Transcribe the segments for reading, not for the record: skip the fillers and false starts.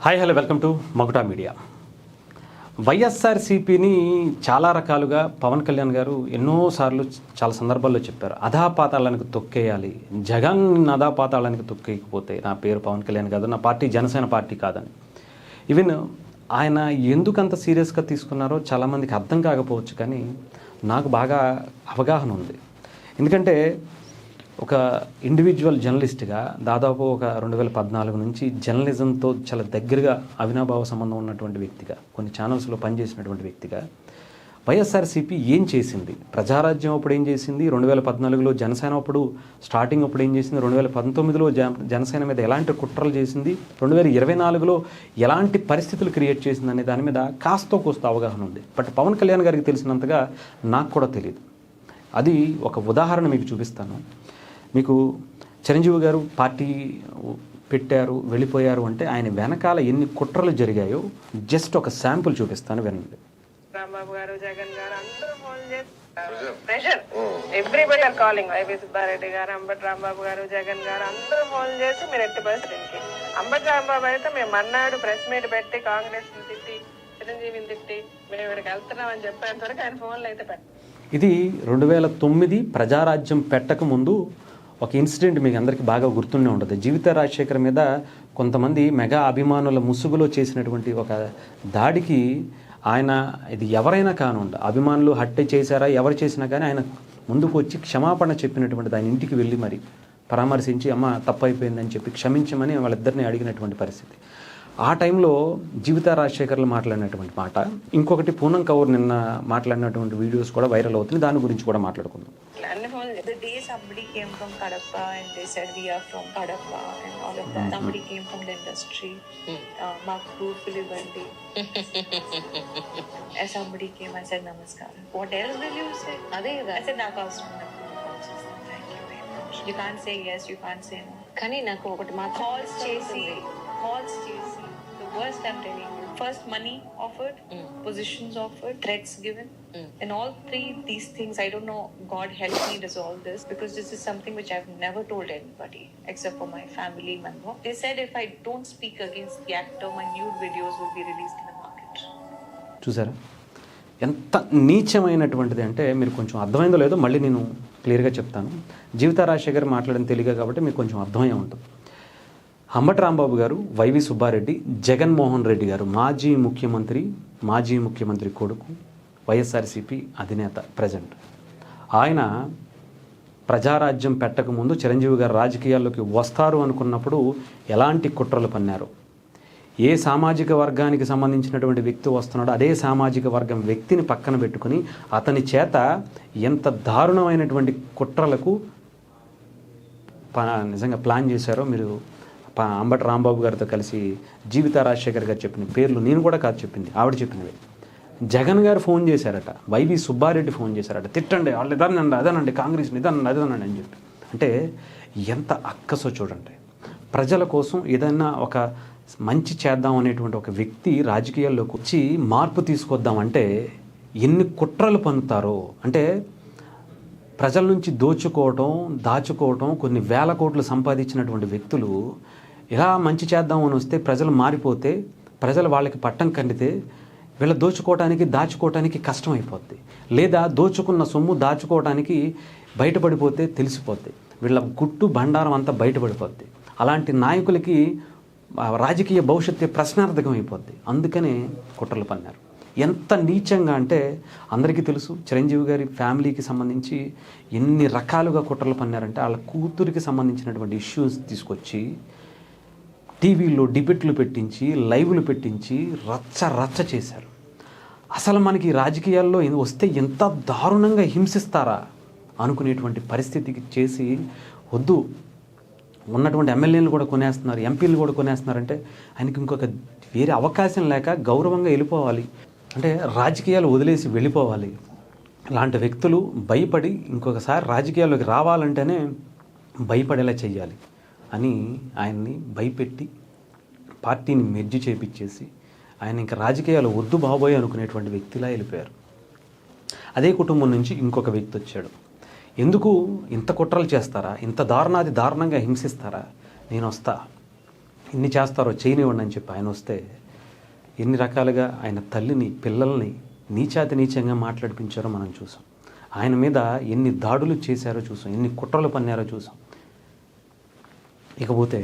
Hi hello welcome to మగుటా media. వైఎస్ఆర్సీపీని చాలా రకాలుగా పవన్ కళ్యాణ్ గారు ఎన్నోసార్లు చాలా సందర్భాల్లో చెప్పారు. అధాపాతాళానికి తొక్కేయాలి, జగన్ అధాపాతాళానికి తొక్కేయకపోతే నా పేరు పవన్ కళ్యాణ్ కాదు, నా పార్టీ జనసేన పార్టీ కాదని. ఈవెన్ ఆయన ఎందుకంత సీరియస్గా తీసుకున్నారో చాలామందికి అర్థం కాకపోవచ్చు, కానీ నాకు బాగా అవగాహన ఉంది. ఎందుకంటే ఒక ఇండివిజువల్ జర్నలిస్ట్గా దాదాపు ఒక 2014 నుంచి జర్నలిజంతో చాలా దగ్గరగా అవినాభావ సంబంధం ఉన్నటువంటి వ్యక్తిగా, కొన్ని ఛానల్స్లో పనిచేసినటువంటి వ్యక్తిగా వైఎస్ఆర్సీపీ ఏం చేసింది, ప్రజారాజ్యం అప్పుడు ఏం చేసింది, 2014లో జనసేన అప్పుడు స్టార్టింగ్ అప్పుడు ఏం చేసింది, 2019లో జనసేన మీద ఎలాంటి కుట్రలు చేసింది, 2024లో ఎలాంటి పరిస్థితులు క్రియేట్ చేసింది అనే దాని మీద కాస్తో కోస్త అవగాహన ఉంది. బట్ పవన్ కళ్యాణ్ గారికి తెలిసినంతగా నాకు కూడా తెలియదు. అది ఒక ఉదాహరణ మీకు చూపిస్తాను. మీకు చిరంజీవి గారు పార్టీ పెట్టారు, వెళ్ళిపోయారు అంటే ఆయన వెనకాల ఎన్ని కుట్రలు జరిగాయో జస్ట్ ఒక శాంపుల్ చూపిస్తాను, వినండి. రాంబాబు గారు, జగన్ గారు అందరూ ఫోన్ చేస్తారు. Pressure everybody are calling. YV Subba Reddy garu, Ambati Rambabu గారు, జగన్ గారు అందరూ ఫోన్ చేసి మీరు ఎట్టి పరిస్థితికి. అంబటి రాంబాబు అయితే మేము అన్నాడు ప్రెస్ మీట్ పెట్టి కాంగ్రెస్ తిట్టి చిరంజీవిని తిట్టి మేము ఇక్కడికి వెళ్తున్నామని చెప్పేంత వరకు ఆయన ఫోన్లు అయితే పెట్టారు. ఇది 2009 ప్రజారాజ్యం పెట్టక ముందు ఒక ఇన్సిడెంట్ మీకు అందరికీ బాగా గుర్తుండే ఉంటుంది. జీవిత రాజశేఖర్ మీద కొంతమంది మెగా అభిమానుల ముసుగులో చేసినటువంటి ఒక దాడికి ఆయన, ఇది ఎవరైనా కానుండ, అభిమానులు హత్య చేశారా ఎవరు చేసినా కానీ ఆయన ముందుకు వచ్చి క్షమాపణ చెప్పినటువంటి ఆయన ఇంటికి వెళ్ళి మరి పరామర్శించి అమ్మ తప్పు అయిపోయిందని చెప్పి క్షమించమని వాళ్ళిద్దరిని అడిగినటువంటి పరిస్థితి. ఆ టైంలో జీవిత రాజశేఖర్లు మాట్లాడినటువంటి మాట, ఇంకొకటి పూనం కౌర్ నిన్న మాట్లాడినటువంటి వీడియోస్ కూడా వైరల్ అవుతుంది. దాని గురించి కూడా మాట్లాడుకుందాం. The day somebody came from Kadapa and they said we are from Kadapa and all of that. Somebody came from the industry. Mark proof Ilivaldi. And somebody came and said namaskaram. What else will you say? I said నాకు అవసరం లేదు. Thank you very much. You can't say yes, you can't say no. కానీ నాకు ఒకటి మా calls చేసి the worst I'm telling you. First money offered, positions offered, threats given. And all three these things, I don't know, God help me resolve this, because this is something which I've never told anybody except for my family member. They said if I don't speak against the actor, my nude videos will be released in the market. చూసారా ఎంత నీచమైనటువంటిది అంటే, మీరు కొంచెం అర్థమైందో లేదో మళ్ళీ నేను క్లియర్గా చెప్తాను. జీవిత రాజశేఖర్ మాట్లాడిన తెలియగా కాబట్టి మీకు కొంచెం అర్థమయ్యే ఉంటుంది. అంబటి రాంబాబు గారు, వైవి సుబ్బారెడ్డి, జగన్మోహన్ రెడ్డి గారు మాజీ ముఖ్యమంత్రి కొడుకు, వైఎస్ఆర్సీపీ అధినేత ప్రజెంట్. ఆయన ప్రజారాజ్యం పెట్టకముందు చిరంజీవి గారు రాజకీయాల్లోకి వస్తారు అనుకున్నప్పుడు ఎలాంటి కుట్రలు పన్నారు, ఏ సామాజిక వర్గానికి సంబంధించినటువంటి వ్యక్తి వస్తున్నాడో అదే సామాజిక వర్గం వ్యక్తిని పక్కన పెట్టుకుని అతని చేత ఎంత దారుణమైనటువంటి కుట్రలకు నిజంగా ప్లాన్ చేశారో మీరు అంబటి రాంబాబు గారితో కలిసి జీవిత రాజశేఖర్ గారు చెప్పిన పేర్లు నేను కూడా కాదు చెప్పింది, ఆవిడ చెప్పినవి. జగన్ గారు ఫోన్ చేశారట, వైవి సుబ్బారెడ్డి ఫోన్ చేశారట, తిట్టండి వాళ్ళు ఇదనండి అదనండి కాంగ్రెస్ని ఇదనండి అదనండి అని చెప్పి. అంటే ఎంత అక్కసో చూడండి. ప్రజల కోసం ఏదైనా ఒక మంచి చేద్దాం అనేటువంటి ఒక వ్యక్తి రాజకీయాల్లోకి వచ్చి మార్పు తీసుకొద్దామంటే ఎన్ని కుట్రలు పన్నుతారో. అంటే ప్రజల నుంచి దాచుకోవటం కొన్ని వేల కోట్లు సంపాదించినటువంటి వ్యక్తులు ఇలా మంచి చేద్దాం అని వస్తే ప్రజలు మారిపోతే, ప్రజలు వాళ్ళకి పట్టం కండితే వీళ్ళ దాచుకోవటానికి కష్టం అయిపోద్ది. లేదా దోచుకున్న సొమ్ము దాచుకోవటానికి బయటపడిపోతే తెలిసిపోద్ది, వీళ్ళ గుట్టు బండారం అంతా బయటపడిపోద్ది. అలాంటి నాయకులకి రాజకీయ భవిష్యత్తు ప్రశ్నార్థకం అయిపోద్ది. అందుకనే కుట్రలు పన్నారు. ఎంత నీచంగా అంటే అందరికీ తెలుసు, చిరంజీవి గారి ఫ్యామిలీకి సంబంధించి ఎన్ని రకాలుగా కుట్రలు పన్నారంటే, వాళ్ళ కూతురికి సంబంధించినటువంటి ఇష్యూస్ తీసుకొచ్చి టీవీలో డిబేట్లు పెట్టించి, లైవ్లు పెట్టించి రచ్చ చేశారు. అసలు మనకి రాజకీయాల్లో వస్తే ఎంత దారుణంగా హింసిస్తారా అనుకునేటువంటి పరిస్థితికి చేసి, వద్దు ఉన్నటువంటి ఎమ్మెల్యేలు కూడా కొనేస్తున్నారు, ఎంపీలు కూడా కొనేస్తున్నారంటే ఆయనకి ఇంకొక వేరే అవకాశం లేక గౌరవంగా వెళ్ళిపోవాలి, అంటే రాజకీయాలు వదిలేసి వెళ్ళిపోవాలి. ఇలాంటి వ్యక్తులు భయపడి ఇంకొకసారి రాజకీయాల్లోకి రావాలంటేనే భయపడేలా చెయ్యాలి అని ఆయన్ని భయపెట్టి పార్టీని మెర్జి చేపించేసి ఆయన ఇంకా రాజకీయాలు వద్దు బాబోయ్ అనుకునేటువంటి వ్యక్తిలా వెళ్ళిపోయారు. అదే కుటుంబం నుంచి ఇంకొక వ్యక్తి వచ్చాడు. ఎందుకు ఇంత కుట్రలు చేస్తారా, ఇంత దారుణంగా హింసిస్తారా, నేను వస్తా, ఇన్ని చేస్తారో చేయనివ్వండి అని చెప్పి ఆయన వస్తే ఎన్ని రకాలుగా ఆయన తల్లిని పిల్లల్ని నీచాతి నీచంగా మాట్లాడిపించారో మనం చూసాం. ఆయన మీద ఎన్ని దాడులు చేశారో చూసాం, ఎన్ని కుట్రలు పన్నారో చూసాం. ఇకపోతే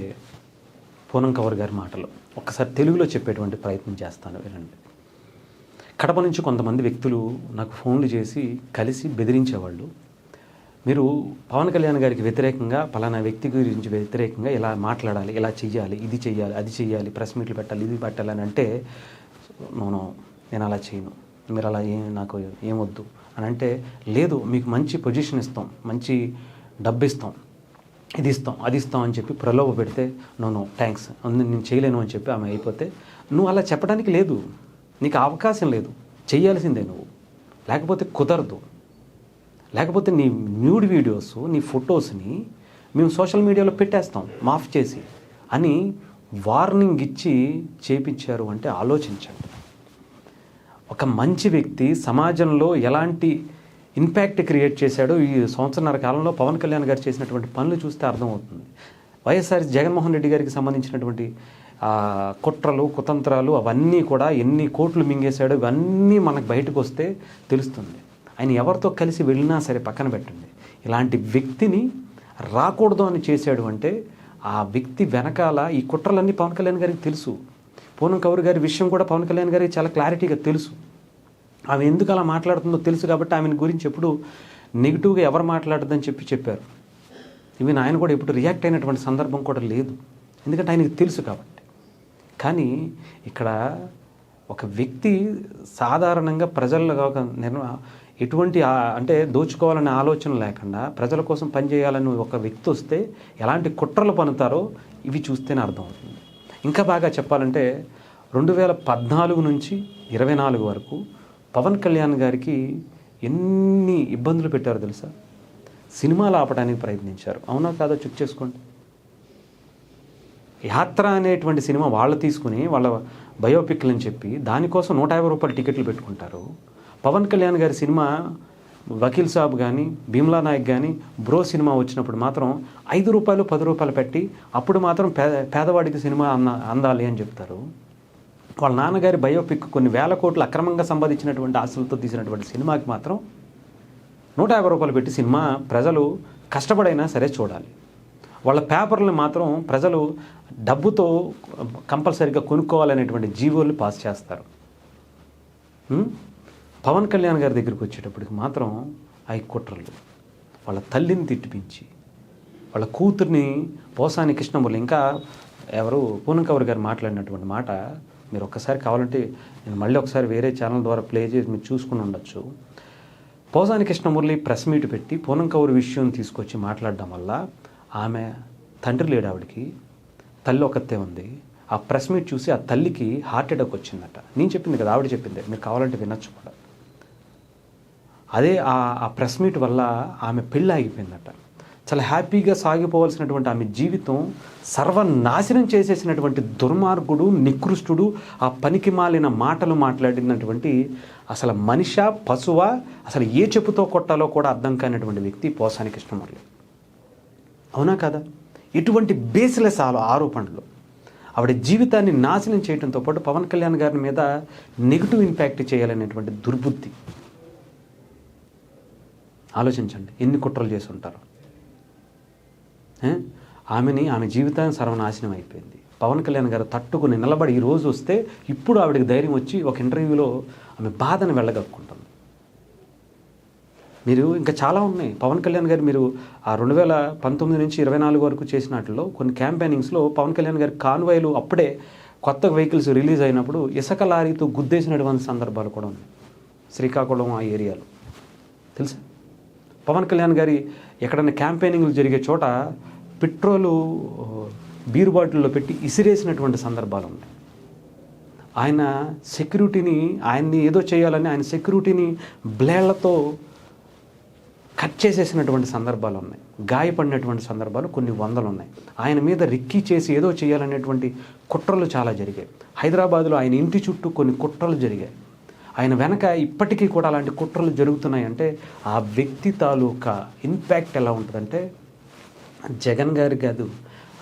పూనం కవర్ గారి మాటలు ఒక్కసారి తెలుగులో చెప్పేటువంటి ప్రయత్నం చేస్తాను, వినండి. కడప నుంచి కొంతమంది వ్యక్తులు నాకు ఫోన్లు చేసి కలిసి బెదిరించేవాళ్ళు. మీరు పవన్ కళ్యాణ్ గారికి వ్యతిరేకంగా పలానా వ్యక్తి గురించి వ్యతిరేకంగా ఇలా మాట్లాడాలి, ఇలా చెయ్యాలి, ఇది చెయ్యాలి, అది చెయ్యాలి, ప్రెస్ మీట్లు పెట్టాలి, ఇది పెట్టాలి అని అంటే నేను అలా చేయను, మీరు అలా నాకు ఏమొద్దు అని అంటే, లేదు మీకు మంచి పొజిషన్ ఇస్తాం, మంచి డబ్బు ఇస్తాం, ఇది ఇస్తాం, అది ఇస్తాం అని చెప్పి ప్రలోభ పెడితే నో థ్యాంక్స్ నేను చేయలేను అని చెప్పి ఆమె అయిపోతే, నువ్వు అలా చెప్పడానికి లేదు, నీకు అవకాశం లేదు, చెయ్యాల్సిందే నువ్వు, లేకపోతే కుదరదు, లేకపోతే నీ న్యూడ్ వీడియోస్ నీ ఫొటోస్ని మేము సోషల్ మీడియాలో పెట్టేస్తాం మాఫ్ చేసి అని వార్నింగ్ ఇచ్చి చేపించారు అంటే ఆలోచించండి. ఒక మంచి వ్యక్తి సమాజంలో ఎలాంటి ఇంపాక్ట్ క్రియేట్ చేశాడో ఈ సంవత్సరాల కాలంలో పవన్ కళ్యాణ్ గారు చేసినటువంటి పనులు చూస్తే అర్థమవుతుంది. వైఎస్ఆర్ జగన్మోహన్ రెడ్డి గారికి సంబంధించినటువంటి కుట్రలు కుతంత్రాలు అవన్నీ కూడా ఎన్ని కోట్లు మింగేశాడో ఇవన్నీ మనకు బయటకు వస్తే తెలుస్తుంది. ఆయన ఎవరితో కలిసి వెళ్ళినా సరే పక్కన పెట్టండి, ఇలాంటి వ్యక్తిని రాకూడదు అని చేశాడు అంటే ఆ వ్యక్తి వెనకాల ఈ కుట్రలన్నీ పవన్ కళ్యాణ్ గారికి తెలుసు. పూనం కౌర్ గారి విషయం కూడా పవన్ కళ్యాణ్ గారికి చాలా క్లారిటీగా తెలుసు. ఆమె ఎందుకు అలా మాట్లాడుతుందో తెలుసు కాబట్టి ఆమెను గురించి ఎప్పుడు నెగిటివ్గా ఎవరు మాట్లాడదని చెప్పారు. ఈవెన్ ఆయన కూడా ఎప్పుడు రియాక్ట్ అయినటువంటి సందర్భం కూడా లేదు, ఎందుకంటే ఆయనకి తెలుసు కాబట్టి. కానీ ఇక్కడ ఒక వ్యక్తి సాధారణంగా ప్రజల్లో ఎటువంటి అంటే దోచుకోవాలనే ఆలోచన లేకుండా ప్రజల కోసం పనిచేయాలని ఒక వ్యక్తి వస్తే ఎలాంటి కుట్రలు పన్నుతారో ఇవి చూస్తేనే అర్థమవుతుంది. ఇంకా బాగా చెప్పాలంటే 2014 నుంచి 24 వరకు పవన్ కళ్యాణ్ గారికి ఎన్ని ఇబ్బందులు పెట్టారో తెలుసా? సినిమాలు ఆపడానికి ప్రయత్నించారు, అవునా కాదో చెక్ చేసుకోండి. యాత్ర అనేటువంటి సినిమా వాళ్ళు తీసుకుని వాళ్ళ బయోపిక్లు అని చెప్పి దానికోసం 150 రూపాయలు టికెట్లు పెట్టుకుంటారు. పవన్ కళ్యాణ్ గారి సినిమా వకీల్ సాబ్ కానీ భీమ్లా నాయక్ కానీ బ్రో సినిమా వచ్చినప్పుడు మాత్రం 5 రూపాయలు 10 రూపాయలు పెట్టి అప్పుడు మాత్రం పేదవాడికి సినిమా అందాలి అని చెప్తారు. వాళ్ళ నాన్నగారి బయోపిక్ కొన్ని వేల కోట్లు అక్రమంగా సంపాదించినటువంటి ఆశలతో తీసినటువంటి సినిమాకి మాత్రం 150 రూపాయలు పెట్టి సినిమా ప్రజలు కష్టపడైనా సరే చూడాలి. వాళ్ళ పేపర్లను మాత్రం ప్రజలు డబ్బుతో కంపల్సరీగా కొనుక్కోవాలనేటువంటి జీవోలు పాస్ చేస్తారు. పవన్ కళ్యాణ్ గారి దగ్గరికి వచ్చేటప్పటికి మాత్రం అవి కుట్రలు, వాళ్ళ తల్లిని తిట్టిపించి వాళ్ళ కూతుర్ని పోసాని కృష్ణమురళి, ఇంకా ఎవరు పూనం కవర్ గారు మాట్లాడినటువంటి మాట మీరు ఒక్కసారి కావాలంటే నేను మళ్ళీ ఒకసారి వేరే ఛానల్ ద్వారా ప్లే చేసి మీరు చూసుకుని ఉండొచ్చు. పోసాని కృష్ణమురళి ప్రెస్ మీట్ పెట్టి పూనం కవర్ విషయం తీసుకొచ్చి మాట్లాడడం వల్ల ఆమె తండ్రి లేడు, ఆవిడికి తల్లి ఒకతే ఉంది. ఆ ప్రెస్ మీట్ చూసి ఆ తల్లికి హార్ట్ అటాక్ వచ్చిందట. నేను చెప్పింది కదా, ఆవిడ చెప్పింది, మీరు కావాలంటే వినొచ్చు కూడా. అదే ఆ ప్రెస్ మీట్ వల్ల ఆమె పెళ్ళి ఆగిపోయిందట. చాలా హ్యాపీగా సాగిపోవాల్సినటువంటి ఆమె జీవితం సర్వనాశనం చేసేసినటువంటి దుర్మార్గుడు, నికృష్టుడు, ఆ పనికి మాలిన మాటలు మాట్లాడినటువంటి అసలు మనిషా పశువా, అసలు ఏ చెప్పుతో కొట్టాలో కూడా అర్థం కానిటువంటి వ్యక్తి పోసాని కృష్ణమురళి, అవునా కదా? ఇటువంటి బేస్లెస్ ఆరోపణలు ఆవిడ జీవితాన్ని నాశనం చేయడంతో పాటు పవన్ కళ్యాణ్ గారి మీద నెగిటివ్ ఇంపాక్ట్ చేయాలనేటువంటి దుర్బుద్ధి. ఆలోచించండి ఎన్ని కుట్రలు చేసి ఉంటారు. ఆమె జీవితాన్ని సర్వనాశనం అయిపోయింది. పవన్ కళ్యాణ్ గారు తట్టుకుని నిలబడి ఈ రోజు వస్తే ఇప్పుడు ఆవిడకి ధైర్యం వచ్చి ఒక ఇంటర్వ్యూలో ఆమె బాధను వెళ్ళగక్కుంటుంది. మీరు ఇంకా చాలా ఉన్నాయి. పవన్ కళ్యాణ్ గారు మీరు ఆ 2019 నుంచి 24 వరకు చేసినట్లో కొన్ని క్యాంపెయినింగ్స్లో పవన్ కళ్యాణ్ గారి కాన్వాయ్లు అప్పుడే కొత్త వెహికల్స్ రిలీజ్ అయినప్పుడు ఇసుక లారీతో గుద్దేసినటువంటి సందర్భాలు కూడా ఉన్నాయి శ్రీకాకుళం ఆ ఏరియాలో, తెలుసా? పవన్ కళ్యాణ్ గారి ఎక్కడైనా క్యాంపెయినింగ్లు జరిగే చోట పెట్రోలు బీరు బాటిల్లో పెట్టి ఇసిరేసినటువంటి సందర్భాలు ఉన్నాయి. ఆయన సెక్యూరిటీని, ఆయన్ని ఏదో చేయాలని ఆయన సెక్యూరిటీని బ్లేడ్లతో కట్ చేసేసినటువంటి సందర్భాలు ఉన్నాయి. గాయపడినటువంటి సందర్భాలు కొన్ని వందలు ఉన్నాయి. ఆయన మీద రిక్కీ చేసి ఏదో చేయాలనేటువంటి కుట్రలు చాలా జరిగాయి. హైదరాబాద్లో ఆయన ఇంటి చుట్టూ కొన్ని కుట్రలు జరిగాయి. ఆయన వెనక ఇప్పటికీ కూడా అలాంటి కుట్రలు జరుగుతున్నాయంటే ఆ వ్యక్తి తాలూకా ఇంపాక్ట్ ఎలా ఉంటుందంటే జగన్ గారి కాదు,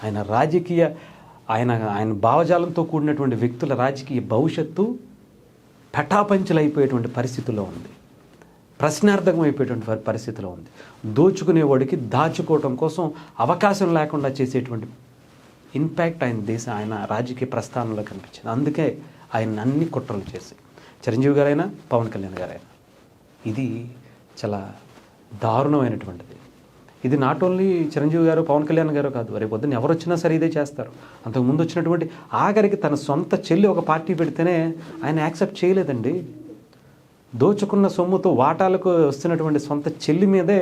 ఆయన రాజకీయ ఆయన భావజాలంతో కూడినటువంటి వ్యక్తుల రాజకీయ భవిష్యత్తు పెటాపంచలైపోయేటువంటి పరిస్థితిలో ఉంది, ప్రశ్నార్థకం అయిపోయేటువంటి పరిస్థితిలో ఉంది. దోచుకునేవాడికి దాచుకోవటం కోసం అవకాశం లేకుండా చేసేటువంటి ఇంపాక్ట్ ఆయన రాజకీయ ప్రస్థానంలో కనిపించింది. అందుకే ఆయన అన్ని కుట్రలు చేసి చిరంజీవి గారైనా పవన్ కళ్యాణ్ గారైనా ఇది చాలా దారుణమైనటువంటిది. ఇది నాట్ ఓన్లీ చిరంజీవి గారు పవన్ కళ్యాణ్ గారు కాదు, రేపు పొద్దున్న ఎవరు వచ్చినా సరే ఇదే చేస్తారు. అంతకుముందు వచ్చినటువంటి ఆఖరికి తన సొంత చెల్లి ఒక పార్టీ పెడితేనే ఆయన యాక్సెప్ట్ చేయలేదండి. దోచుకున్న సొమ్ముతో వాటాలకు వస్తున్నటువంటి సొంత చెల్లి మీదే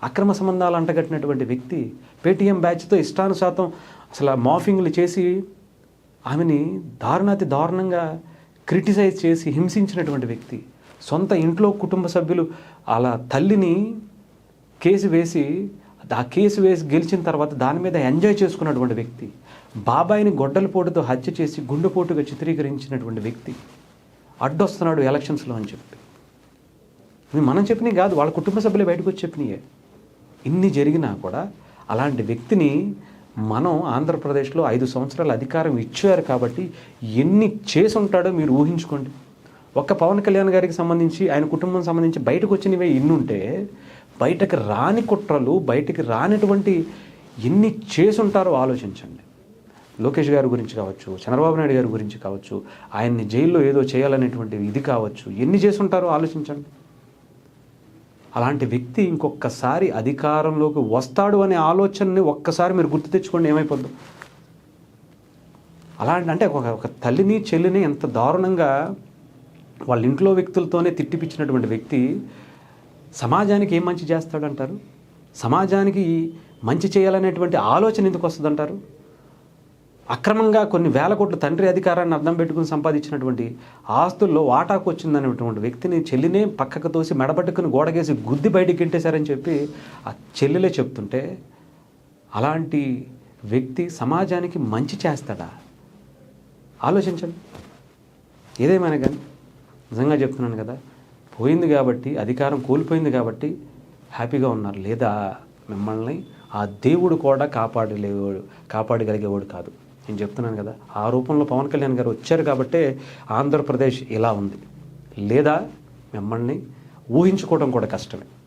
అక్రమ సంబంధాలు అంటగట్టినటువంటి వ్యక్తి, పేటీఎం బ్యాచ్తో ఇష్టానుసాతం అసలు మార్ఫింగ్లు చేసి ఆమెని దారుణాతి దారుణంగా క్రిటిసైజ్ చేసి హింసించినటువంటి వ్యక్తి, సొంత ఇంట్లో కుటుంబ సభ్యులు అలా తల్లిని కేసు వేసి ఆ కేసు వేసి గెలిచిన తర్వాత దాని మీద ఎంజాయ్ చేసుకున్నటువంటి వ్యక్తి, బాబాయిని గొడ్డలపోటుతో హత్య చేసి గుండెపోటుగా చిత్రీకరించినటువంటి వ్యక్తి అడ్డొస్తున్నాడు ఎలక్షన్స్లో అని చెప్పి. ఇవి మనం చెప్పినవి కాదు, వాళ్ళ కుటుంబ సభ్యులే బయటకు వచ్చి చెప్పినాయే. ఇన్ని జరిగినా కూడా అలాంటి వ్యక్తిని మనం ఆంధ్రప్రదేశ్లో 5 సంవత్సరాల అధికారం ఇచ్చారు కాబట్టి ఎన్ని చేసి ఉంటాడో మీరు ఊహించుకోండి. ఒక్క పవన్ కళ్యాణ్ గారికి సంబంధించి ఆయన కుటుంబం సంబంధించి బయటకు వచ్చినవే ఇన్నుంటే బయటకు రాని కుట్రలు, బయటకు రానిటువంటి ఎన్ని చేసి ఉంటారో ఆలోచించండి. లోకేష్ గారి గురించి కావచ్చు, చంద్రబాబు నాయుడు గారి గురించి కావచ్చు, ఆయన్ని జైల్లో ఏదో చేయాలనేటువంటి ఇది కావచ్చు, ఎన్ని చేసి ఉంటారో ఆలోచించండి. అలాంటి వ్యక్తి ఇంకొకసారి అధికారంలోకి వస్తాడు అనే ఆలోచనని ఒక్కసారి మీరు గుర్తు తెచ్చుకోండి, ఏమైపోద్దు. అలాంటి అంటే ఒక తల్లిని చెల్లిని ఎంత దారుణంగా వాళ్ళ ఇంట్లో వ్యక్తులతోనే తిట్టిపిచ్చినటువంటి వ్యక్తి సమాజానికి ఏం మంచి చేస్తాడంటారు? సమాజానికి మంచి చేయాలనేటువంటి ఆలోచన ఎందుకు వస్తుందంటారు? అక్రమంగా కొన్ని వేల కోట్ల తండ్రి అధికారాన్ని అర్థం పెట్టుకుని సంపాదించినటువంటి ఆస్తుల్లో వాటాకు వచ్చిందనేటువంటి వ్యక్తిని చెల్లినే పక్కకు తోసి మెడబట్టుకుని గోడగేసి గుద్ది బయటికి గింటేశారని చెప్పి ఆ చెల్లెలే చెప్తుంటే అలాంటి వ్యక్తి సమాజానికి మంచి చేస్తాడా? ఆలోచించండి. ఏదేమైనా కానీ నిజంగా చెప్తున్నాను కదా, పోయింది కాబట్టి, అధికారం కోల్పోయింది కాబట్టి హ్యాపీగా ఉన్నారు. లేదా మిమ్మల్ని ఆ దేవుడు కూడా కాపాడగలిగేవాడు కాదు. నేను చెప్తున్నాను కదా, ఆ రూపంలో పవన్ కళ్యాణ్ గారు వచ్చారు కాబట్టే ఆంధ్రప్రదేశ్ ఇలా ఉంది. లేదా మిమ్మల్ని ఊహించుకోవడం కూడా కష్టమే.